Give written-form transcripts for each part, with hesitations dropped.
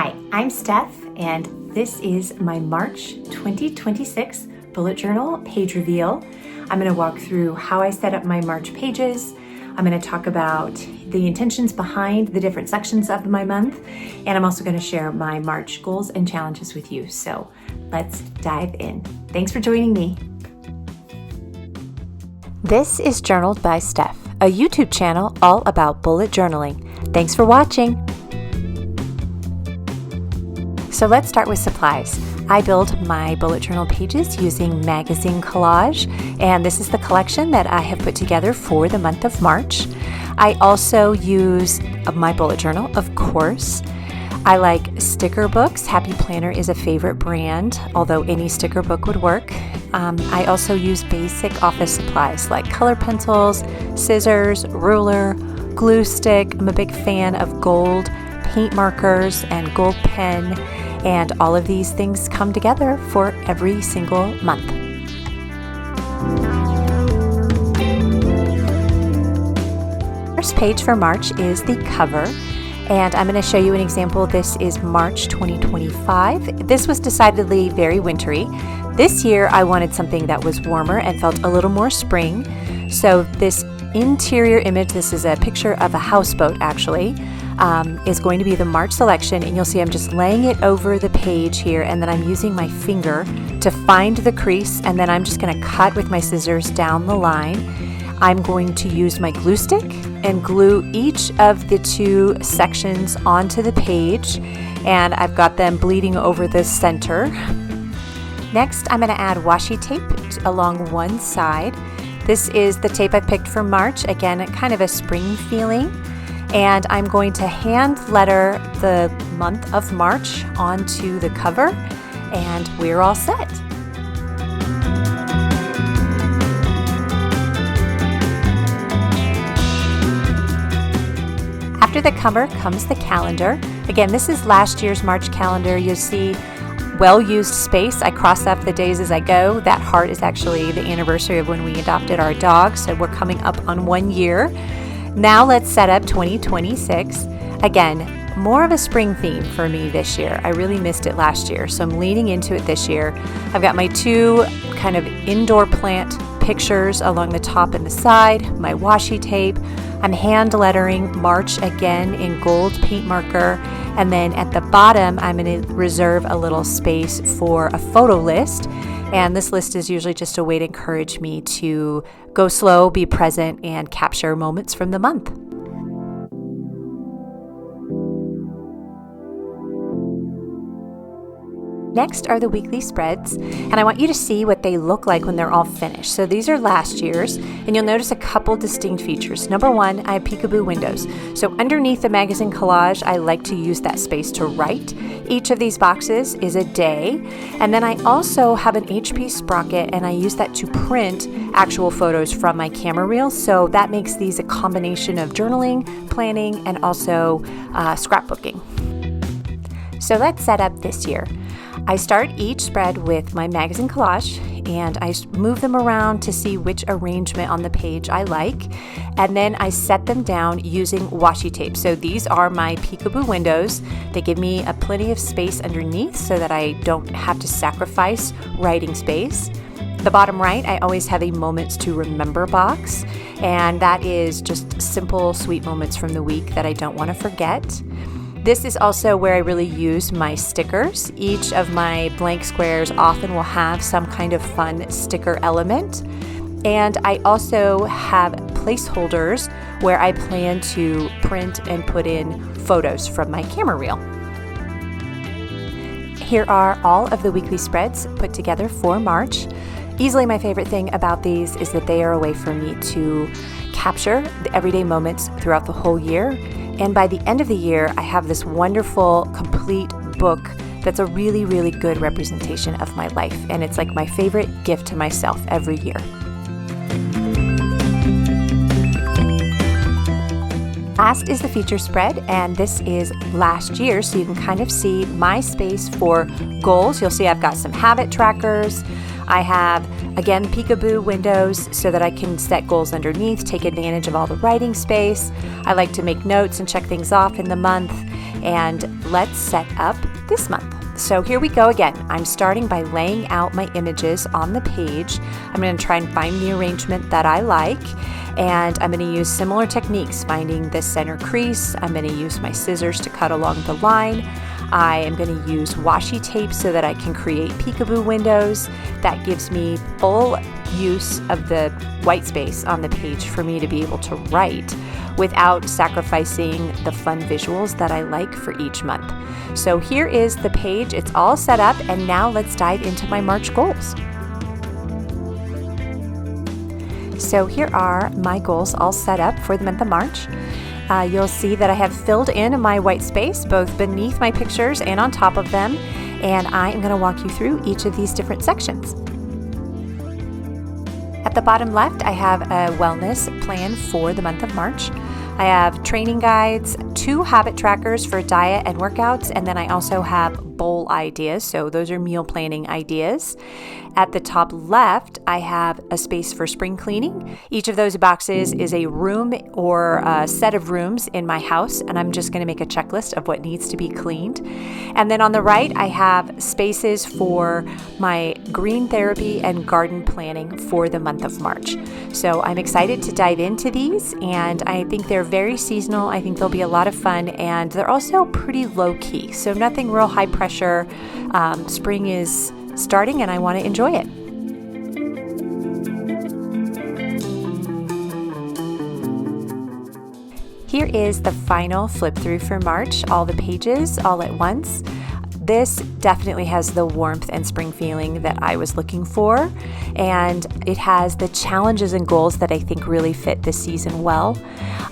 Hi, I'm Steph, and this is my March 2026 bullet journal page reveal. I'm going to walk through how I set up my March pages. I'm going to talk about the intentions behind the different sections of my month, and I'm also going to share my March goals and challenges with you. So let's dive in. Thanks for joining me. This is Journaled by Steph, a YouTube channel all about bullet journaling. Thanks for watching. So let's start with supplies. I build my bullet journal pages using magazine collage, and this is the collection that I have put together for the month of March. I also use my bullet journal, of course. I like sticker books. Happy Planner is a favorite brand, although any sticker book would work. I also use basic office supplies like color pencils, scissors, ruler, glue stick. I'm a big fan of gold paint markers and gold pen, and all of these things come together for every single month. First page for March is the cover, and I'm going to show you an example. This is March 2025. This was decidedly very wintry. This year I wanted something that was warmer and felt a little more spring. So this interior image, this is a picture of a houseboat actually, is going to be the March selection, and you'll see I'm just laying it over the page here, and then I'm using my finger to find the crease, and then I'm just going to cut with my scissors down the line. I'm going to use my glue stick and glue each of the two sections onto the page, and I've got them bleeding over the center. Next, I'm going to add washi tape along one side. This is the tape I picked for March, again, kind of a spring feeling. And I'm going to hand letter the month of March onto the cover, and we're all set. After the cover comes the calendar. Again, this is last year's March calendar. You'll see well-used space. I cross off the days as I go. That heart is actually the anniversary of when we adopted our dog, so we're coming up on 1 year. Now let's set up 2026. Again, more of a spring theme for me this year. I really missed it last year, so I'm leaning into it this year. I've got my two kind of indoor plant pictures along the top and the side, my washi tape. I'm hand lettering March again in gold paint marker, and then at the bottom I'm going to reserve a little space for a photo list. And this list is usually just a way to encourage me to go slow, be present, and capture moments from the month. Next are the weekly spreads, and I want you to see what they look like when they're all finished. So these are last year's, and you'll notice a couple distinct features. Number one, I have Peekaboo windows. So underneath the magazine collage, I like to use that space to write. Each of these boxes is a day, and then I also have an HP sprocket, and I use that to print actual photos from my camera reel. So that makes these a combination of journaling, planning, and also scrapbooking. So let's set up this year. I start each spread with my magazine collage, and I move them around to see which arrangement on the page I like, and then I set them down using washi tape. So these are my Peekaboo windows. They give me plenty of space underneath so that I don't have to sacrifice writing space. The bottom right, I always have a moments to remember box, and that is just simple, sweet moments from the week that I don't want to forget. This is also where I really use my stickers. Each of my blank squares often will have some kind of fun sticker element. And I also have placeholders where I plan to print and put in photos from my camera reel. Here are all of the weekly spreads put together for March. Easily my favorite thing about these is that they are a way for me to capture the everyday moments throughout the whole year. And by the end of the year, I have this wonderful, complete book that's a really, really good representation of my life. And it's like my favorite gift to myself every year. Last is the feature spread, and this is last year, so you can kind of see my space for goals. You'll see I've got some habit trackers. I have, again, Peekaboo windows so that I can set goals underneath, take advantage of all the writing space. I like to make notes and check things off in the month. and let's set up this month. So here we go again. I'm starting by laying out my images on the page. I'm going to try and find the arrangement that I like, and I'm going to use similar techniques, finding the center crease. I'm going to use my scissors to cut along the line. I am going to use washi tape so that I can create peekaboo windows. That gives me full use of the white space on the page for me to be able to write without sacrificing the fun visuals that I like for each month. So here is the page. It's all set up, and now let's dive into my March goals. So here are my goals all set up for the month of March. You'll see that I have filled in my white space both beneath my pictures and on top of them, and I am going to walk you through each of these different sections. At the bottom left, I have a wellness plan for the month of March. I have training guides, 2 habit trackers for diet and workouts, and then I also have bowl ideas, so those are meal planning ideas. At the top left, I have a space for spring cleaning. Each of those boxes is a room or a set of rooms in my house, and I'm just going to make a checklist of what needs to be cleaned. And then on the right, I have spaces for my green therapy and garden planning for the month of March. So I'm excited to dive into these, and I think they're very seasonal. I think they'll be a lot of fun, and they're also pretty low key, so nothing real high pressure. Spring is starting, and I want to enjoy it. Here is the final flip through for March, all the pages all at once. This definitely has the warmth and spring feeling that I was looking for, and it has the challenges and goals that I think really fit this season well.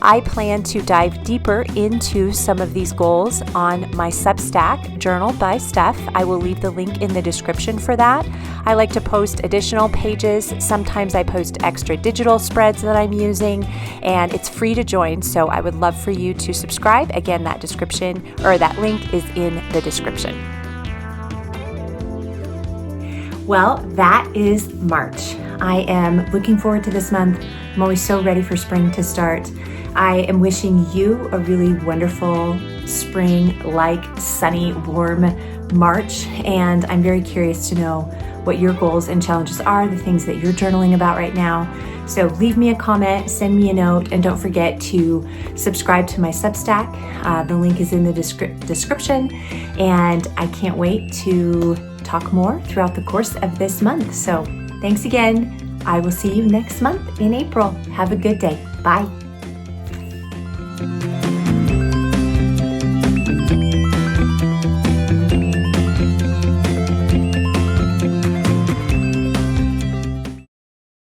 I plan to dive deeper into some of these goals on my Substack, Journal by Steph. I will leave the link in the description for that. I like to post additional pages. Sometimes I post extra digital spreads that I'm using, and it's free to join, so I would love for you to subscribe. Again, that link is in the description. Well, that is March. I am looking forward to this month. I'm always so ready for spring to start. I am wishing you a really wonderful spring-like, sunny, warm March, and I'm very curious to know what your goals and challenges are, the things that you're journaling about right now. So leave me a comment, send me a note, and don't forget to subscribe to my Substack. The link is in the description, and I can't wait to talk more throughout the course of this month. So thanks again. I will see you next month in April. Have a good day. Bye.